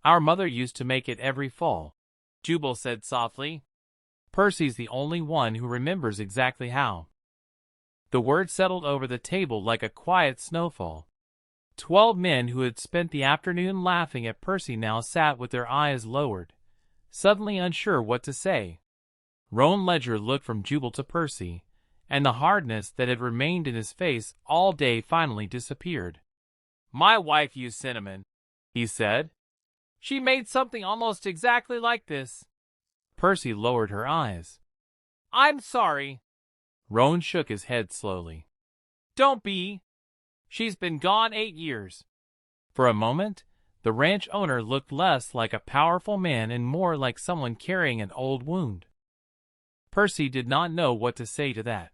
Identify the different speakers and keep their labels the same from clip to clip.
Speaker 1: Our mother used to make it every fall, Jubal said softly. Percy's the only one who remembers exactly how. The word settled over the table like a quiet snowfall. 12 men who had spent the afternoon laughing at Percy now sat with their eyes lowered, suddenly unsure what to say. Roan Ledger looked from Jubal to Percy, and the hardness that had remained in his face all day finally disappeared. "My wife used cinnamon," he said. "She made something almost exactly like this." Percy lowered her eyes. "I'm sorry." Roan shook his head slowly. "Don't be. She's been gone 8 years. For a moment, the ranch owner looked less like a powerful man and more like someone carrying an old wound. Percy did not know what to say to that.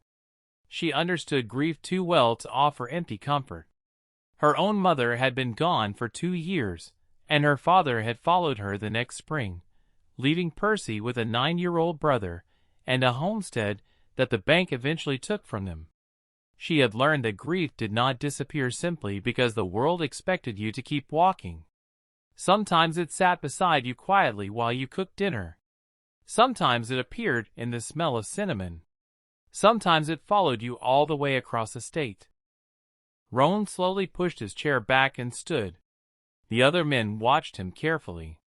Speaker 1: She understood grief too well to offer empty comfort. Her own mother had been gone for 2 years, and her father had followed her the next spring, leaving Percy with a 9-year-old brother and a homestead that the bank eventually took from them. She had learned that grief did not disappear simply because the world expected you to keep walking. Sometimes it sat beside you quietly while you cooked dinner. Sometimes it appeared in the smell of cinnamon. Sometimes it followed you all the way across the state. Roan slowly pushed his chair back and stood. The other men watched him carefully.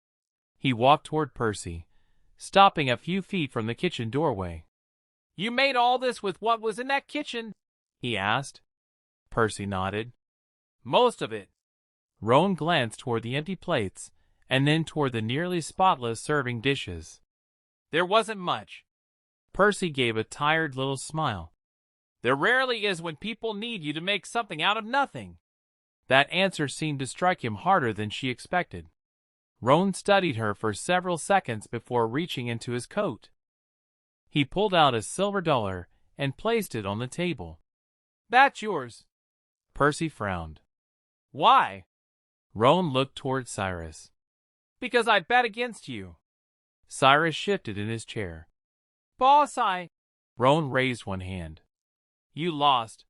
Speaker 1: He walked toward Percy, stopping a few feet from the kitchen doorway. "You made all this with what was in that kitchen?" he asked. Percy nodded. "Most of it." Roan glanced toward the empty plates, and then toward the nearly spotless serving dishes. "There wasn't much." Percy gave a tired little smile. "There rarely is when people need you to make something out of nothing." That answer seemed to strike him harder than she expected. Roan studied her for several seconds before reaching into his coat. He pulled out a silver dollar and placed it on the table. "That's yours." Percy frowned. "Why?" Roan looked toward Cyrus. "Because I bet against you." Cyrus shifted in his chair. "Boss, Roan raised one hand. "You lost."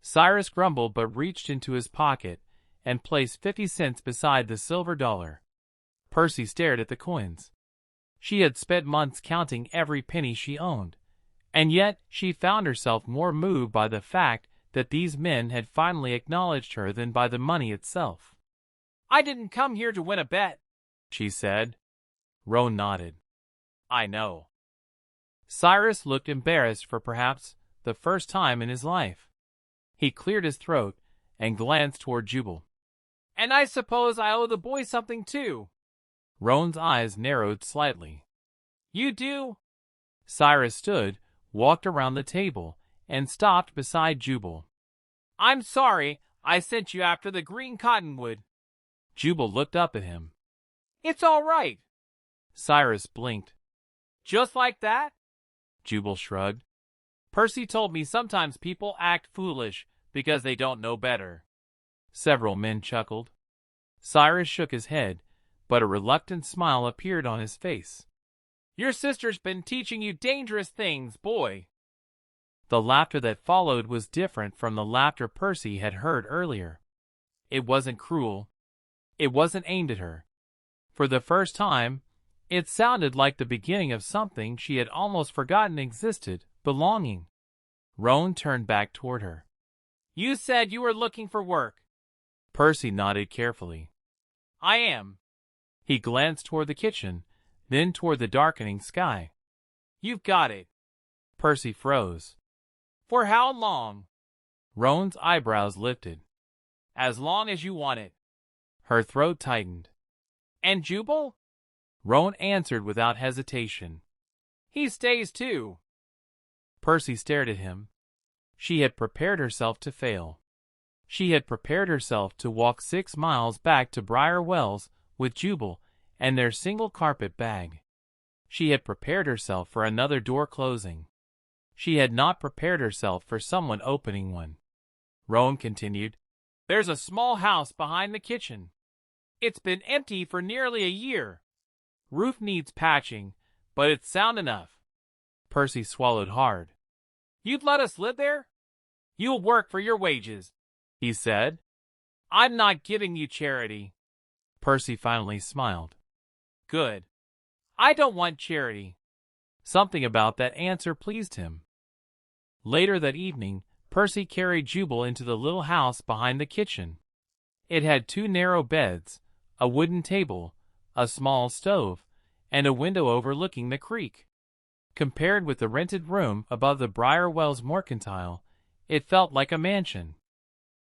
Speaker 1: Cyrus grumbled but reached into his pocket and placed 50 cents beside the silver dollar. Percy stared at the coins. She had spent months counting every penny she owned, and yet she found herself more moved by the fact that these men had finally acknowledged her than by the money itself. "I didn't come here to win a bet," she said. Roan nodded. "I know." Cyrus looked embarrassed for perhaps the first time in his life. He cleared his throat and glanced toward Jubal. "And I suppose I owe the boy something too." Roan's eyes narrowed slightly. "You do?" Cyrus stood, walked around the table, and stopped beside Jubal. "I'm sorry I sent you after the green cottonwood." Jubal looked up at him. "It's all right." Cyrus blinked. "Just like that?" Jubal shrugged. "Percy told me sometimes people act foolish because they don't know better." Several men chuckled. Cyrus shook his head, but a reluctant smile appeared on his face. "Your sister's been teaching you dangerous things, boy." The laughter that followed was different from the laughter Percy had heard earlier. It wasn't cruel. It wasn't aimed at her. For the first time, it sounded like the beginning of something she had almost forgotten existed, belonging. Roan turned back toward her. "You said you were looking for work." Percy nodded carefully. "I am." He glanced toward the kitchen, then toward the darkening sky. "You've got it." Percy froze. "For how long?" Roan's eyebrows lifted. "As long as you want it." Her throat tightened. "And Jubal?" Roan answered without hesitation. "He stays too." Percy stared at him. She had prepared herself to fail. She had prepared herself to walk 6 miles back to Briar Wells with Jubal and their single carpet bag. She had prepared herself for another door closing. She had not prepared herself for someone opening one. Roan continued, "There's a small house behind the kitchen. It's been empty for nearly a year. Roof needs patching, but it's sound enough." Percy swallowed hard. "You'd let us live there?" "You'll work for your wages," he said. "I'm not giving you charity." Percy finally smiled. Good. I don't want charity. Something about that answer pleased him. Later that evening, Percy carried Jubal into the little house behind the kitchen. It had 2 narrow beds, a wooden table, a small stove, and a window overlooking the creek. Compared with the rented room above the Briar Wells Mercantile, it felt like a mansion.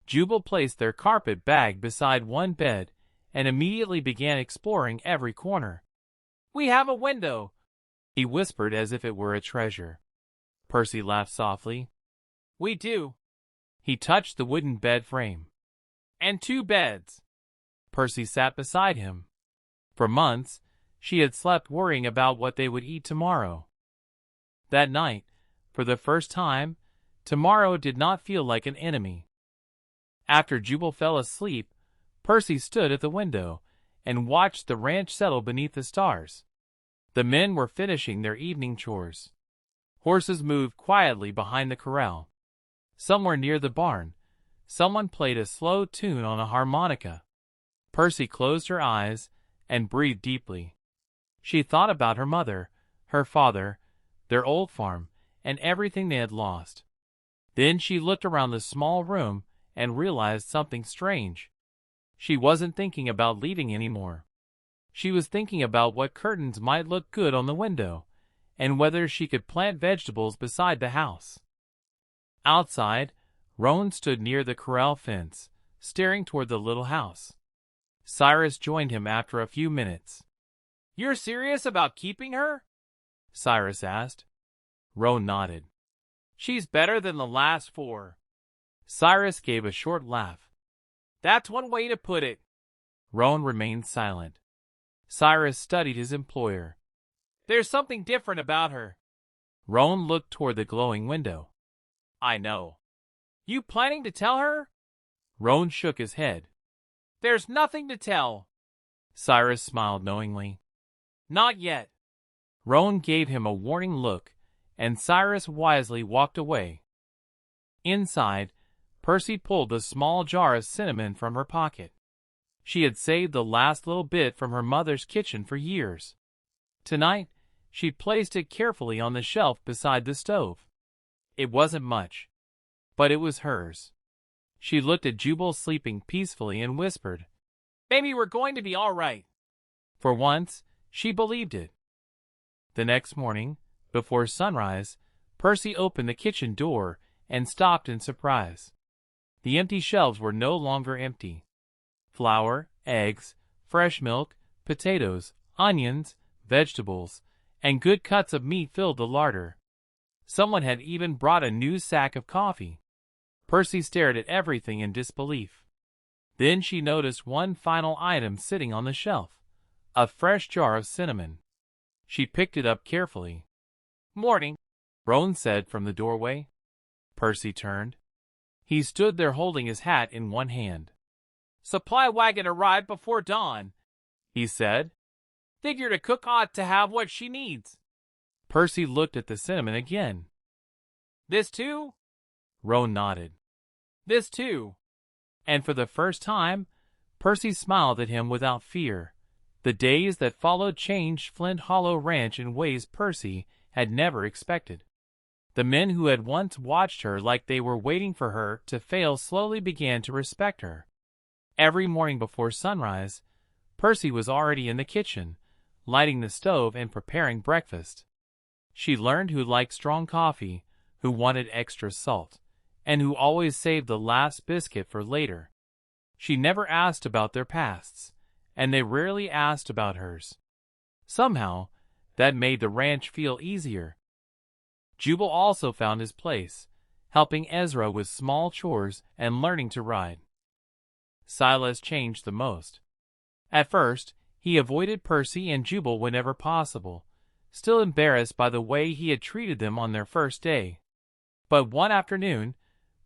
Speaker 1: Jubal placed their carpet bag beside one bed and immediately began exploring every corner. "We have a window," he whispered as if it were a treasure. Percy laughed softly. "We do." He touched the wooden bed frame. "And 2 beds." Percy sat beside him. For months, she had slept worrying about what they would eat tomorrow. That night, for the first time, tomorrow did not feel like an enemy. After Jubal fell asleep, Percy stood at the window and watched the ranch settle beneath the stars. The men were finishing their evening chores. Horses moved quietly behind the corral. Somewhere near the barn, someone played a slow tune on a harmonica. Percy closed her eyes and breathed deeply. She thought about her mother, her father, their old farm, and everything they had lost. Then she looked around the small room and realized something strange. She wasn't thinking about leaving anymore. She was thinking about what curtains might look good on the window, and whether she could plant vegetables beside the house. Outside, Roan stood near the corral fence, staring toward the little house. Cyrus joined him after a few minutes. "You're serious about keeping her?" Cyrus asked. Roan nodded. "She's better than the last 4. Cyrus gave a short laugh. "That's one way to put it." Roan remained silent. Cyrus studied his employer. "There's something different about her." Roan looked toward the glowing window. "I know." "You planning to tell her?" Roan shook his head. "There's nothing to tell." Cyrus smiled knowingly. "Not yet." Roan gave him a warning look, and Cyrus wisely walked away. Inside, Percy pulled a small jar of cinnamon from her pocket. She had saved the last little bit from her mother's kitchen for years. Tonight, she placed it carefully on the shelf beside the stove. It wasn't much, but it was hers. She looked at Jubal sleeping peacefully and whispered, "Maybe we're going to be all right." For once, she believed it. The next morning, before sunrise, Percy opened the kitchen door and stopped in surprise. The empty shelves were no longer empty. Flour, eggs, fresh milk, potatoes, onions, vegetables, and good cuts of meat filled the larder. Someone had even brought a new sack of coffee. Percy stared at everything in disbelief. Then she noticed one final item sitting on the shelf, a fresh jar of cinnamon. She picked it up carefully. "Morning," Roan said from the doorway. Percy turned. He stood there holding his hat in one hand. "Supply wagon arrived before dawn," he said. "Figured a cook ought to have what she needs." Percy looked at the cinnamon again. "This too?" Roan nodded. "This too." And for the first time, Percy smiled at him without fear. The days that followed changed Flint Hollow Ranch in ways Percy had never expected. The men who had once watched her like they were waiting for her to fail slowly began to respect her. Every morning before sunrise, Percy was already in the kitchen, lighting the stove and preparing breakfast. She learned who liked strong coffee, who wanted extra salt, and who always saved the last biscuit for later. She never asked about their pasts, and they rarely asked about hers. Somehow, that made the ranch feel easier. Jubal also found his place, helping Ezra with small chores and learning to ride. Silas changed the most. At first, he avoided Percy and Jubal whenever possible, still embarrassed by the way he had treated them on their first day. But one afternoon,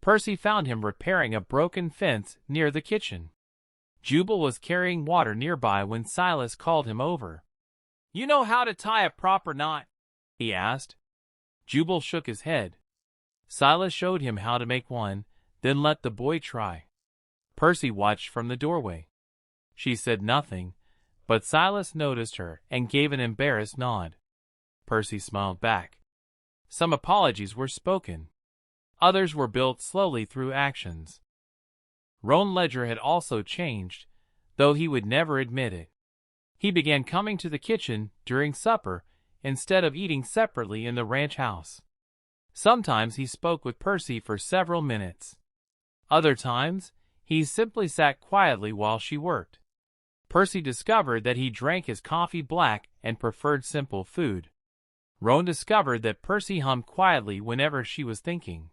Speaker 1: Percy found him repairing a broken fence near the kitchen. Jubal was carrying water nearby when Silas called him over. "You know how to tie a proper knot?" he asked. Jubal shook his head. Silas showed him how to make one, then let the boy try. Percy watched from the doorway. She said nothing, but Silas noticed her and gave an embarrassed nod. Percy smiled back. Some apologies were spoken. Others were built slowly through actions. Roan Ledger had also changed, though he would never admit it. He began coming to the kitchen during supper instead of eating separately in the ranch house. Sometimes he spoke with Percy for several minutes. Other times, he simply sat quietly while she worked. Percy discovered that he drank his coffee black and preferred simple food. Roan discovered that Percy hummed quietly whenever she was thinking.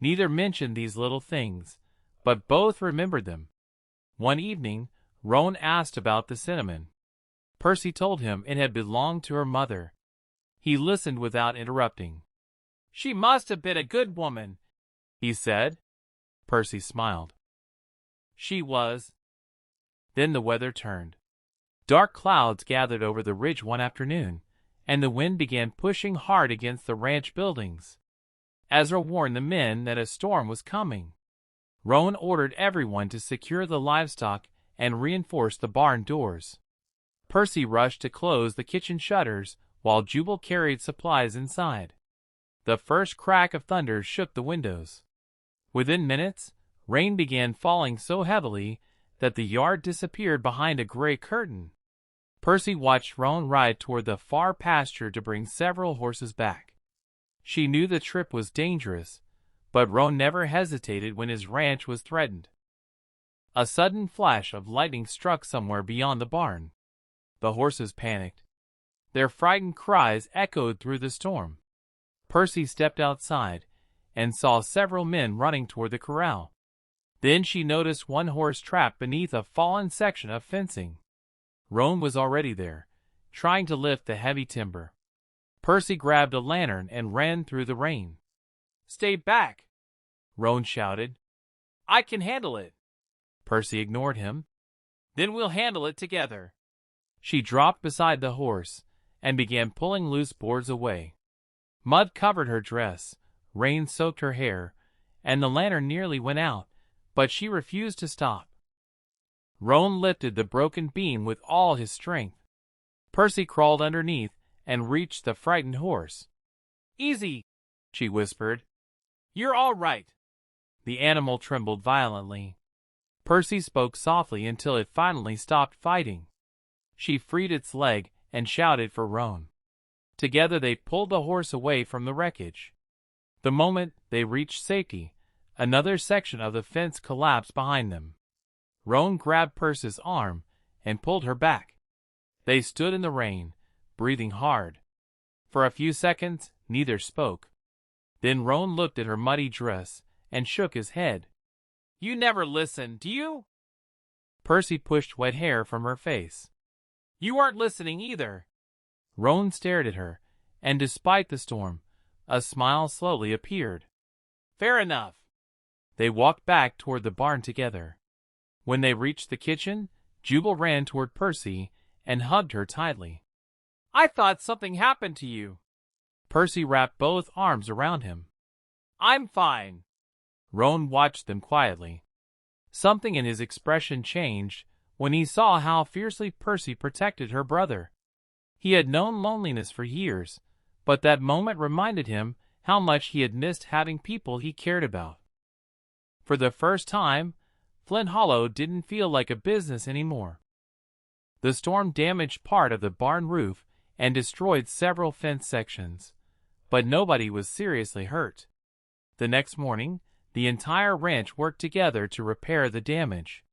Speaker 1: Neither mentioned these little things, but both remembered them. One evening, Roan asked about the cinnamon. Percy told him it had belonged to her mother. He listened without interrupting. "She must have been a good woman," he said. Percy smiled. "She was." Then the weather turned. Dark clouds gathered over the ridge one afternoon, and the wind began pushing hard against the ranch buildings. Ezra warned the men that a storm was coming. Roan ordered everyone to secure the livestock and reinforce the barn doors. Percy rushed to close the kitchen shutters while Jubal carried supplies inside. The first crack of thunder shook the windows. Within minutes, rain began falling so heavily that the yard disappeared behind a gray curtain. Percy watched Roan ride toward the far pasture to bring several horses back. She knew the trip was dangerous, but Roan never hesitated when his ranch was threatened. A sudden flash of lightning struck somewhere beyond the barn. The horses panicked. Their frightened cries echoed through the storm. Percy stepped outside and saw several men running toward the corral. Then she noticed one horse trapped beneath a fallen section of fencing. Roan was already there, trying to lift the heavy timber. Percy grabbed a lantern and ran through the rain. "Stay back!" Roan shouted. "I can handle it." Percy ignored him. "Then we'll handle it together." She dropped beside the horse and began pulling loose boards away. Mud covered her dress, rain soaked her hair, and the lantern nearly went out, but she refused to stop. Roan lifted the broken beam with all his strength. Percy crawled underneath and reached the frightened horse. "Easy," she whispered. "You're all right." The animal trembled violently. Percy spoke softly until it finally stopped fighting. She freed its leg and shouted for Roan. Together they pulled the horse away from the wreckage. The moment they reached safety, another section of the fence collapsed behind them. Roan grabbed Percy's arm and pulled her back. They stood in the rain, breathing hard. For a few seconds, neither spoke. Then Roan looked at her muddy dress and shook his head. "You never listen, do you?" Percy pushed wet hair from her face. "You aren't listening either." Roan stared at her, and despite the storm, a smile slowly appeared. "Fair enough." They walked back toward the barn together. When they reached the kitchen, Jubal ran toward Percy and hugged her tightly. "I thought something happened to you." Percy wrapped both arms around him. "I'm fine." Roan watched them quietly. Something in his expression changed when he saw how fiercely Percy protected her brother. He had known loneliness for years, but that moment reminded him how much he had missed having people he cared about. For the first time, Flint Hollow didn't feel like a business anymore. The storm damaged part of the barn roof and destroyed several fence sections, but nobody was seriously hurt. The next morning, the entire ranch worked together to repair the damage.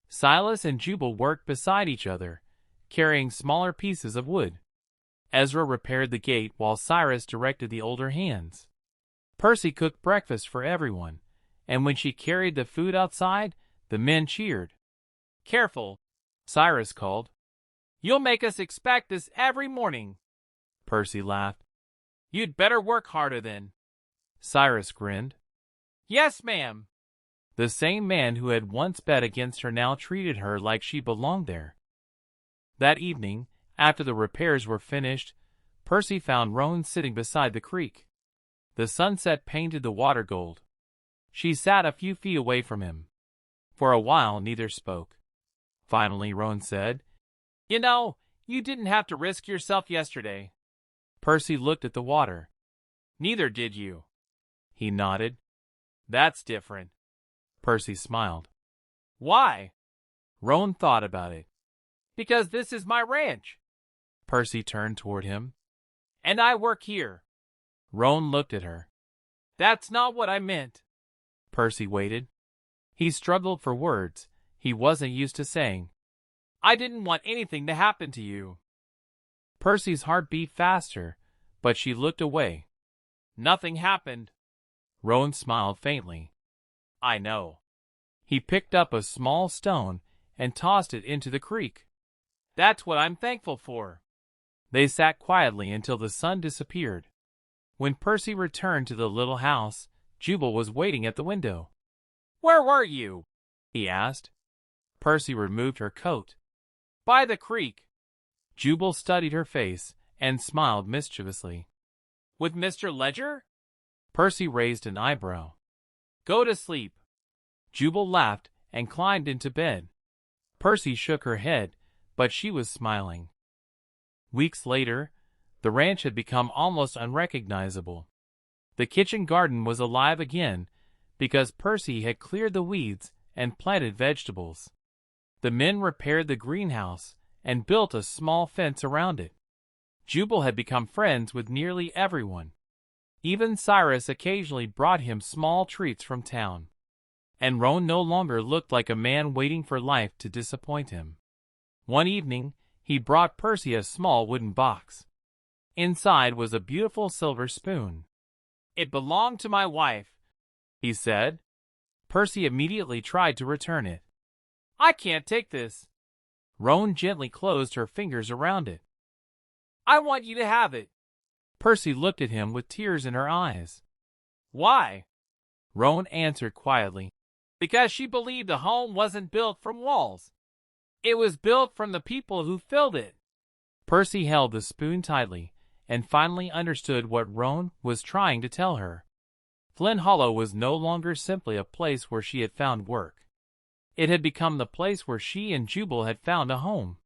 Speaker 1: Silas and Jubal worked beside each other, carrying smaller pieces of wood. Ezra repaired the gate while Cyrus directed the older hands. Percy cooked breakfast for everyone, and when she carried the food outside, the men cheered. "Careful," Cyrus called. "You'll make us expect this every morning." Percy laughed. "You'd better work harder then." Cyrus grinned. "Yes, ma'am." The same man who had once bet against her now treated her like she belonged there. That evening, after the repairs were finished, Percy found Roan sitting beside the creek. The sunset painted the water gold. She sat a few feet away from him. For a while neither spoke. Finally, Roan said. You know, you didn't have to risk yourself yesterday. Percy looked at the water. Neither did you. He nodded. That's different. Percy smiled. Why? Roan thought about it. Because this is my ranch. Percy turned toward him. And I work here. Roan looked at her. That's not what I meant. Percy waited. He struggled for words. He wasn't used to saying, I didn't want anything to happen to you. Percy's heart beat faster, but she looked away. Nothing happened. Roan smiled faintly. I know. He picked up a small stone and tossed it into the creek. That's what I'm thankful for. They sat quietly until the sun disappeared. When Percy returned to the little house, Jubal was waiting at the window. Where were you? He asked. Percy removed her coat. By the creek. Jubal studied her face and smiled mischievously. With Mr. Ledger? Percy raised an eyebrow. Go to sleep. Jubal laughed and climbed into bed. Percy shook her head, but she was smiling. Weeks later, the ranch had become almost unrecognizable. The kitchen garden was alive again because Percy had cleared the weeds and planted vegetables. The men repaired the greenhouse and built a small fence around it. Jubal had become friends with nearly everyone. Even Cyrus occasionally brought him small treats from town. And Roan no longer looked like a man waiting for life to disappoint him. One evening, he brought Percy a small wooden box. Inside was a beautiful silver spoon. It belonged to my wife, he said. Percy immediately tried to return it. I can't take this. Roan gently closed her fingers around it. I want you to have it. Percy looked at him with tears in her eyes. Why? Roan answered quietly. Because she believed a home wasn't built from walls. It was built from the people who filled it. Percy held the spoon tightly and finally understood what Roan was trying to tell her. Flint Hollow was no longer simply a place where she had found work. It had become the place where she and Jubal had found a home.